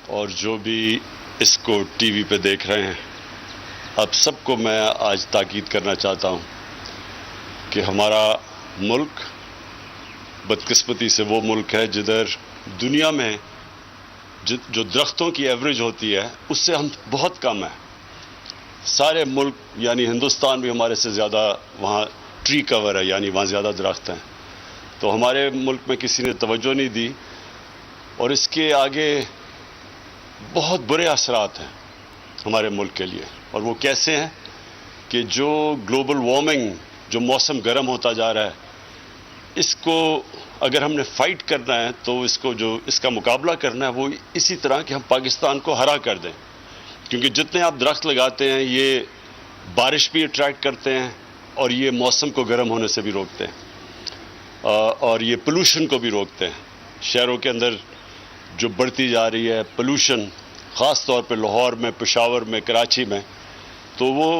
اور جو بھی اس کو ٹی وی پہ دیکھ رہے ہیں، اب سب کو میں آج تاکید کرنا چاہتا ہوں کہ ہمارا ملک بدقسمتی سے وہ ملک ہے جدھر دنیا میں جو درختوں کی ایوریج ہوتی ہے اس سے ہم بہت کم ہیں. سارے ملک یعنی ہندوستان بھی ہمارے سے زیادہ وہاں ٹری کور ہے، یعنی وہاں زیادہ درخت ہیں. تو ہمارے ملک میں کسی نے توجہ نہیں دی، اور اس کے آگے بہت برے اثرات ہیں ہمارے ملک کے لیے. اور وہ کیسے ہیں کہ جو گلوبل وارمنگ، جو موسم گرم ہوتا جا رہا ہے، اس کو اگر ہم نے فائٹ کرنا ہے تو اس کا مقابلہ کرنا ہے وہ اسی طرح کہ ہم پاکستان کو ہرا کر دیں. کیونکہ جتنے آپ درخت لگاتے ہیں یہ بارش بھی اٹریکٹ کرتے ہیں، اور یہ موسم کو گرم ہونے سے بھی روکتے ہیں، اور یہ پولوشن کو بھی روکتے ہیں. شہروں کے اندر جو بڑھتی جا رہی ہے پولوشن، خاص طور پہ لاہور میں، پشاور میں، کراچی میں، تو وہ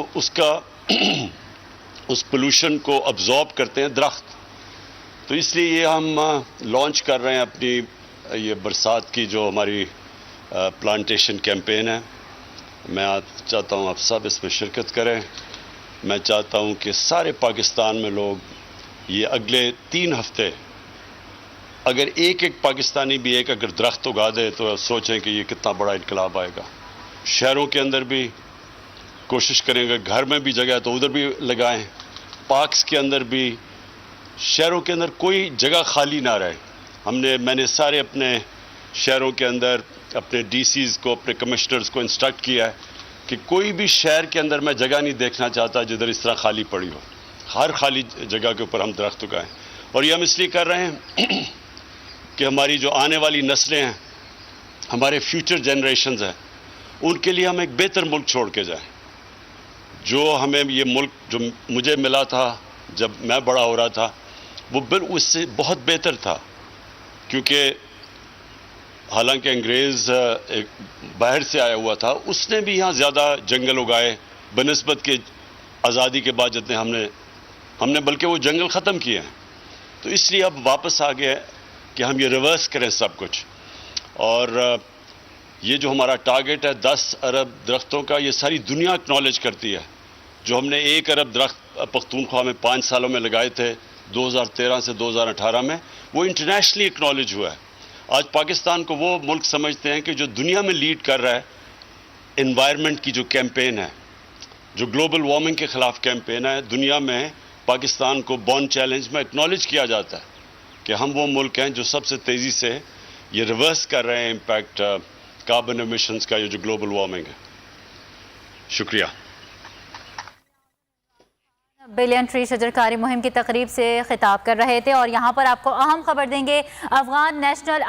اس پولوشن کو ابزارب کرتے ہیں درخت. تو اس لیے یہ ہم لانچ کر رہے ہیں اپنی یہ برسات کی جو ہماری پلانٹیشن کیمپین ہے. میں چاہتا ہوں آپ سب اس میں شرکت کریں. میں چاہتا ہوں کہ سارے پاکستان میں لوگ یہ اگلے 3 ہفتے اگر ایک پاکستانی بھی اگر درخت اگا دے تو سوچیں کہ یہ کتنا بڑا انقلاب آئے گا. شہروں کے اندر بھی کوشش کریں گے، گھر میں بھی جگہ ہے تو ادھر بھی لگائیں، پارکس کے اندر بھی، شہروں کے اندر کوئی جگہ خالی نہ رہے. میں نے سارے اپنے شہروں کے اندر اپنے ڈی سیز کو، اپنے کمشنرز کو انسٹرکٹ کیا ہے کہ کوئی بھی شہر کے اندر میں جگہ نہیں دیکھنا چاہتا جدھر اس طرح خالی پڑی ہو. ہر خالی جگہ کے اوپر ہم درخت اگائیں. اور یہ ہم اس لیے کر رہے ہیں کہ ہماری جو آنے والی نسلیں ہیں، ہمارے فیوچر جنریشنز ہیں، ان کے لیے ہم ایک بہتر ملک چھوڑ کے جائیں. جو ہمیں یہ ملک جو مجھے ملا تھا جب میں بڑا ہو رہا تھا، وہ اس سے بہت بہتر تھا. کیونکہ حالانکہ انگریز باہر سے آیا ہوا تھا، اس نے بھی یہاں زیادہ جنگل اگائے بنسبت کے آزادی کے بعد جتنے ہم نے بلکہ وہ جنگل ختم کیے ہیں. تو اس لیے اب واپس آ گئے کہ ہم یہ ریورس کریں سب کچھ. اور یہ جو ہمارا ٹارگٹ ہے 10 ارب درختوں کا، یہ ساری دنیا اکنالج کرتی ہے. جو ہم نے 1 ارب درخت پختونخوا میں 5 سالوں میں لگائے تھے 2013 سے 2018 میں، وہ انٹرنیشنلی اکنالج ہوا ہے. آج پاکستان کو وہ ملک سمجھتے ہیں کہ جو دنیا میں لیڈ کر رہا ہے انوائرمنٹ کی جو کیمپین ہے، جو گلوبل وارمنگ کے خلاف کیمپین ہے. دنیا میں پاکستان کو بورن چیلنج میں اکنالج کیا جاتا ہے کہ ہم وہ ملک ہیں جو سب سے تیزی سے یہ ریورس کر رہے ہیں امپیکٹ کاربن ایمیشنز کا، یہ جو گلوبل وارمنگ ہے. شکریہ. بلین ٹری شجرکاری مہم کی تقریب سے خطاب کر رہے تھے. اور یہاں پر آپ کو اہم خبر دیں گے، افغان نیشنل